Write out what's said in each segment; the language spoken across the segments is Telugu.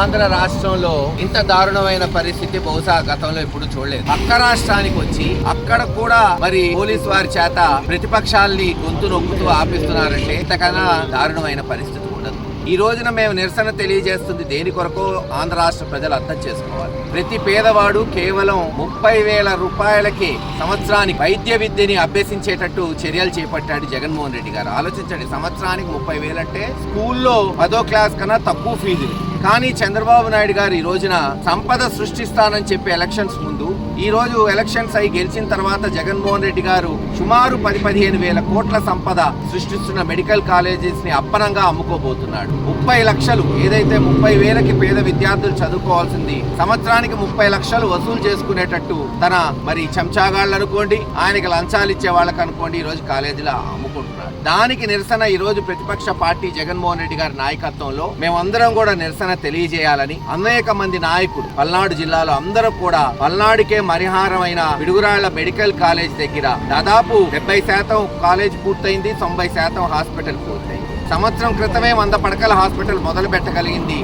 ఆంధ్ర రాష్ట్రంలో ఇంత దారుణమైన పరిస్థితి బహుశా గతంలో ఎప్పుడు చూడలేదు. పక్క రాష్ట్రానికి వచ్చి అక్కడ కూడా మరి పోలీసు వారి చేత ప్రతిపక్షాలని గొంతు నొక్కుతూ ఆపిస్తున్నారంటే ఇంతకన్నా దారుణమైన పరిస్థితి ఉండదు. ఈ రోజున మేము నిరసన తెలియజేస్తుంది దేని కొరకు ఆంధ్ర రాష్ట్ర ప్రజలు అర్థం చేసుకోవాలి. ప్రతి పేదవాడు కేవలం 30,000 రూపాయలకి సంవత్సరానికి వైద్య విద్యని అభ్యసించేటట్టు చర్యలు చేపట్టాడు జగన్మోహన్ రెడ్డి గారు. ఆలోచించండి, సంవత్సరానికి 30,000 అంటే స్కూల్లో 10వ క్లాస్ కన్నా తక్కువ ఫీజులు. కానీ చంద్రబాబు నాయుడు గారు ఈ రోజున సంపద సృష్టిస్తానని చెప్పి ఎలక్షన్స్ ముందు, ఈ రోజు ఎలక్షన్స్ అయి గెలిచిన తర్వాత జగన్మోహన్ రెడ్డి గారు సుమారు 10-15 వేల కోట్ల సంపద సృష్టిస్తున్న మెడికల్ కాలేజెస్ ని అప్పనంగా అమ్ముకోబోతున్నాడు. 30 లక్షలు ఏదైతే 30,000కి పేద విద్యార్థులు చదువుకోవాల్సింది సంవత్సరానికి 30 లక్షలు వసూలు చేసుకునేటట్టు తన మరి చెంచాగాళ్ళు అనుకోండి, ఆయనకి లంచాలు ఇచ్చే వాళ్ళకి అనుకోండి, ఈ రోజు కాలేజీలో అమ్ముకుంటున్నాడు. దానికి నిరసన ఈ రోజు ప్రతిపక్ష పార్టీ జగన్మోహన్ రెడ్డి గారి నాయకత్వంలో మేమందరం కూడా నిరసన తెలియజేయాలని అనేక మంది నాయకులు పల్నాడు జిల్లాలో అందరూ కూడా పల్నాడుకే మరిహారమైన పిడుగురాళ్ల మెడికల్ కాలేజ్ దగ్గర దాదాపు 70% కాలేజ్ పూర్తయింది, 90% హాస్పిటల్ పూర్తయింది. సంవత్సరం క్రితమే 100 పడకల హాస్పిటల్ మొదలు పెట్టగలిగింది,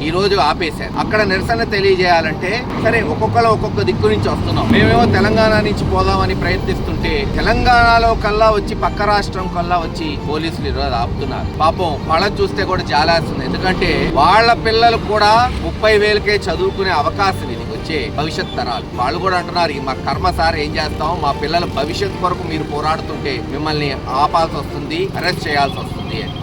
ఈ రోజు ఆపేశారు. అక్కడ నిరసన తెలియజేయాలంటే సరే ఒక్కొక్కరు ఒక్కొక్క దిక్కు నుంచి వస్తున్నాం. మేమేమో తెలంగాణ నుంచి పోదామని ప్రయత్నిస్తుంటే తెలంగాణలో కల్లా వచ్చి పక్క రాష్ట్రం కల్లా వచ్చి పోలీసులు ఈరోజు ఆపుతున్నారు. పాపం వాళ్ళని చూస్తే కూడా జాలేస్తుంది. ఎందుకంటే వాళ్ళ పిల్లలు కూడా 30,000కే చదువుకునే అవకాశం ఇది వచ్చే భవిష్యత్ తరాలు. వాళ్ళు కూడా అంటున్నారు, మా కర్మ సార్ ఏం చేస్తాం, మా పిల్లల భవిష్యత్ కొరకు మీరు పోరాడుతుంటే మిమ్మల్ని ఆపాల్సి వస్తుంది, అరెస్ట్ చేయాల్సి వస్తుంది అని.